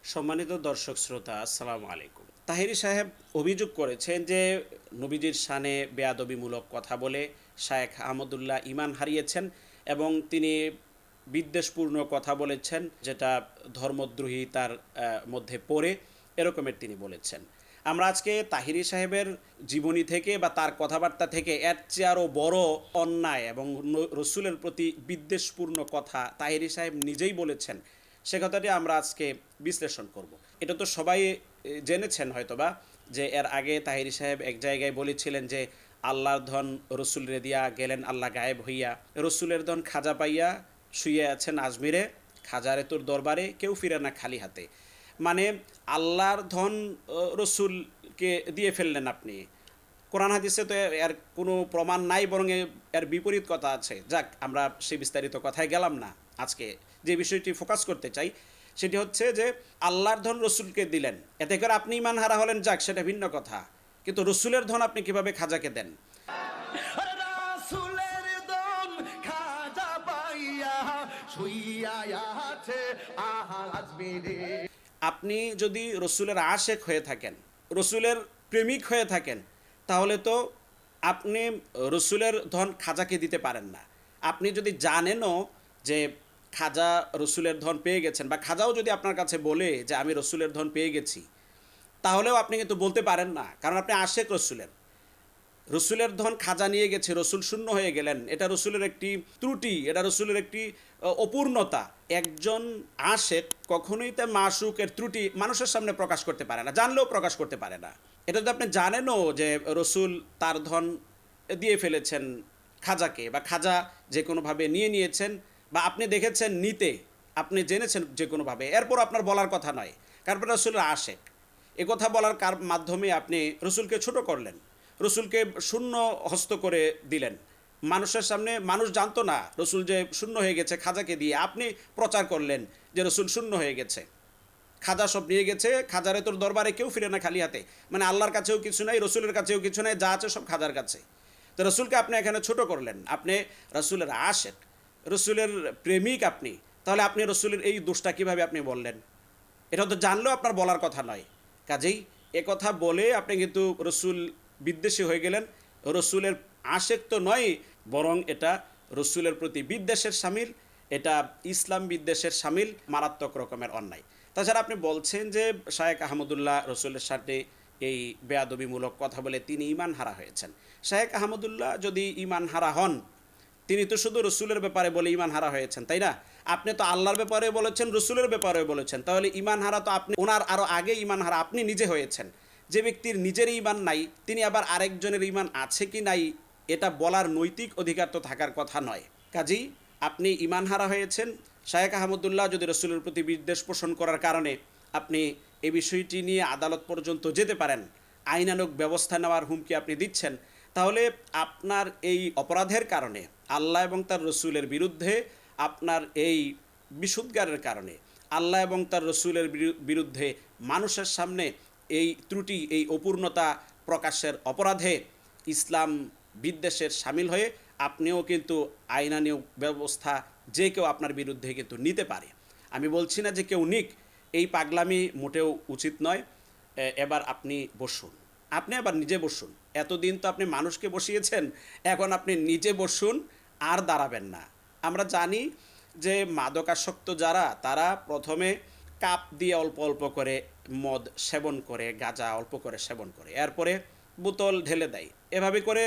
সম্মানিত দর্শক শ্রোতা, আসসালামু আলাইকুম। তাহেরি সাহেব অভিযোগ করেছেন যে নবীজির শানে বেয়াদবিমূলক কথা বলে শায়েখ আহমদুল্লাহ ঈমান হারিয়েছেন এবং তিনি বিদ্বেষপূর্ণ কথা বলেছেন, যেটা ধর্মদ্রোহিতার মধ্যে পড়ে, এরকমের তিনি বলেছেন। আমরা আজকে তাহিরি সাহেবের জীবনী থেকে বা তার কথাবার্তা থেকে এর চেয়ে আরও বড় অন্যায় এবং রসুলের প্রতি বিদ্বেষপূর্ণ কথা তাহিরি সাহেব নিজেই বলেছেন, সে কথাটি আমরা আজকে বিশ্লেষণ করব। এটা তো সবাই জেনেছেন হয়তোবা, যে এর আগে তাহিরি সাহেব এক জায়গায় বলেছিলেন যে আল্লাহর ধন রসুল রে দিয়া গেলেন আল্লাহ গায়েব হইয়া, রসুলের ধন খাজা পাইয়া শুয়ে আছেন আজমিরে, খাজারে তোর দরবারে কেউ ফিরে না খালি হাতে। মানে আল্লাহর ধন রসুলকে দিয়ে ফেললেন আপনি। কোরআন হাদিসে তো এর কোনো প্রমাণ নাই, বরং এর বিপরীত কথা আছে। যাক, আমরা সেই বিস্তারিত কথায় গেলাম না। আজকে যে বিষয়টি ফোকাস করতে চাই সেটি হচ্ছে যে আল্লাহর ধন রসুলকে দিলেন, এতে করে আপনি ঈমান হারা হলেন, যাক সেটা ভিন্ন কথা, কিন্তু রসুলের ধন আপনি কিভাবে খাজাকে দেন? আপনি যদি রসুলের আশেক হয়ে থাকেন, রসুলের প্রেমিক হয়ে থাকেন, তাহলে তো আপনি রসুলের ধন খাজাকে দিতে পারেন না। আপনি যদি জানেনও যে খাজা রসুলের ধন পেয়ে গেছেন, বা খাজাও যদি আপনার কাছে বলে যে আমি রসুলের ধন পেয়ে গেছি, তাহলেও আপনি কিন্তু বলতে পারেন না, কারণ আপনি আশেক রসুলের। রসুলের ধন খাজা নিয়ে গেছে, রসুল শূন্য হয়ে গেলেন, এটা রসুলের একটি ত্রুটি, এটা রসুলের একটি অপূর্ণতা। একজন আশেক কখনোই তার মাশুকের ত্রুটি মানুষের সামনে প্রকাশ করতে পারে না, জানলেও প্রকাশ করতে পারে না। এটা যদি আপনি জানেনও যে রসুল তার ধন দিয়ে ফেলেছেন খাজাকে, বা খাজা যে কোনোভাবে নিয়ে নিয়েছেন, বা আপনি দেখেছেন নিতে, আপনি জেনেছেন যে কোনোভাবে, এরপর আপনার বলার কথা নয়, কারণ রসুলের আশেক। কথা বলার মাধ্যমে আপনি রসুলকে ছোট করলেন, রসুলকে শূন্য হস্ত করে দিলেন মানুষের সামনে। মানুষ জানতো না রসুল যে শূন্য হয়ে গেছে খাজাকে দিয়ে, আপনি প্রচার করলেন যে রসুল শূন্য হয়ে গেছে, খাজা সব নিয়ে গেছে, খাজারে তোর দরবারে কেউ ফিরে না খালি হাতে। মানে আল্লাহর কাছেও কিছু নাই, রসুলের কাছেও কিছু নাই, যা আছে সব খাজার কাছে। তো রসুলকে আপনি এখানে ছোট করলেন, আপনি রসুলের আশেক, রসুলের প্রেমিক আপনি, তাহলে আপনি রসুলের এই দোষটা কীভাবে আপনি বললেন? এটা তো জানলেও আপনার বলার কথা নয়। কাজেই কথা বলে আপনি কিন্তু রসুল বিদ্বেষী হয়ে গেলেন। রসুলের আশেক তো নয়, বরং এটা রসুলের প্রতি বিদ্বেষের শামিল, এটা ইসলাম বিদ্বেষের শামিল, মারাত্মক রকমের অন্যায়। তাছাড়া আপনি বলছেন যে শায়েখ আহমদুল্লাহ রসুলের সাথে এই বেয়াদবিমূলক কথা বলে তিনি ঈমান হারা হয়েছেন। শায়েখ আহমদুল্লাহ যদি ঈমান হারা হন, তিনি তো শুধু রসুলের ব্যাপারে বলে ঈমান হারা হয়েছেন, তাই না? আপনি তো আল্লাহর ব্যাপারে বলেছেন, রসুলের ব্যাপারে বলেছেন, তাহলে ঈমান হারা তো আপনি, ওনার আরও আগে ঈমান হারা আপনি নিজে হয়েছেন। যে ব্যক্তির নিজের ঈমান নাই, তিনি আবার আরেকজনের ঈমান আছে কি নাই এটা বলার নৈতিক অধিকার তো থাকার কথা নয়। কাজেই আপনি ঈমান হারা হয়েছেন। শায়েখ আহমদুল্লাহ যদি রসুলের প্রতি বিদ্বেষ পোষণ করার কারণে আপনি এই বিষয়টি নিয়ে আদালত পর্যন্ত যেতে পারেন, আইনানুগ ব্যবস্থা নেওয়ার হুমকি আপনি দিচ্ছেন, তাহলে আপনার এই অপরাধের কারণে, আল্লাহ এবং তার রসুলের বিরুদ্ধে আপনার এই বিশুদ্গারের কারণে, আল্লাহ এবং তার রসুলের বিরুদ্ধে মানুষের সামনে এই ত্রুটি, এই অপূর্ণতা প্রকাশের অপরাধে ইসলাম বিদ্বেষের শামিল হয়ে আপনিও কিন্তু আইনানুগ ব্যবস্থা যে কেউ আপনার বিরুদ্ধে কিন্তু নিতে পারে। আমি বলছি না যে কেউ নিক, এই পাগলামি মোটেও উচিত নয়। এবার আপনি বসুন, আপনি আবার নিজে বসুন। এতদিন তো আপনি মানুষকে বসিয়েছেন, এখন আপনি নিজে বসুন, আর দাঁড়াবেন না। আমরা জানি যে মাদকাসক্ত যারা, তারা প্রথমে কাপ দিয়ে অল্প অল্প করে মদ সেবন করে, গাঁজা অল্প করে সেবন করে, এরপরে বোতল ঢেলে দেয়। এভাবে করে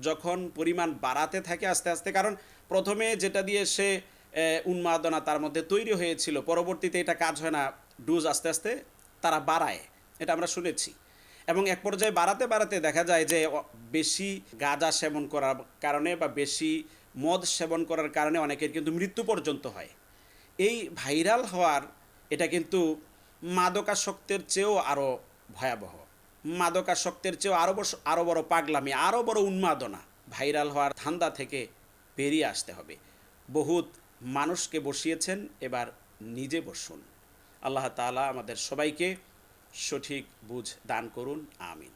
যখন পরিমাণ বাড়াতে থাকে আস্তে আস্তে, কারণ প্রথমে যেটা দিয়ে সে উন্মাদনা তার মধ্যে তৈরি হয়েছিল, পরবর্তীতে এটা কাজ হয় না, ডোজ আস্তে আস্তে তারা বাড়ায়, এটা আমরা শুনেছি। এবং এক পর্যায়ে বাড়াতে বাড়াতে দেখা যায় যে বেশি গাঁজা সেবন করার কারণে বা বেশি মদ সেবন করার কারণে অনেকের কিন্তু মৃত্যু পর্যন্ত হয়। এই ভাইরাল হওয়ার, এটা কিন্তু মাদকাসক্তের চেয়েও আরও ভয়াবহ, মাদকাসক্তের চেয়েও আরও বড় পাগলামি, আরও বড় উন্মাদনা। ভাইরাল হওয়ার ধান্দা থেকে বেরিয়ে আসতে হবে। বহুত মানুষকে বসিয়েছেন, এবার নিজে বসুন। আল্লাহ তাআলা আমাদের সবাইকে সঠিক বুঝ দান করুন, আমিন।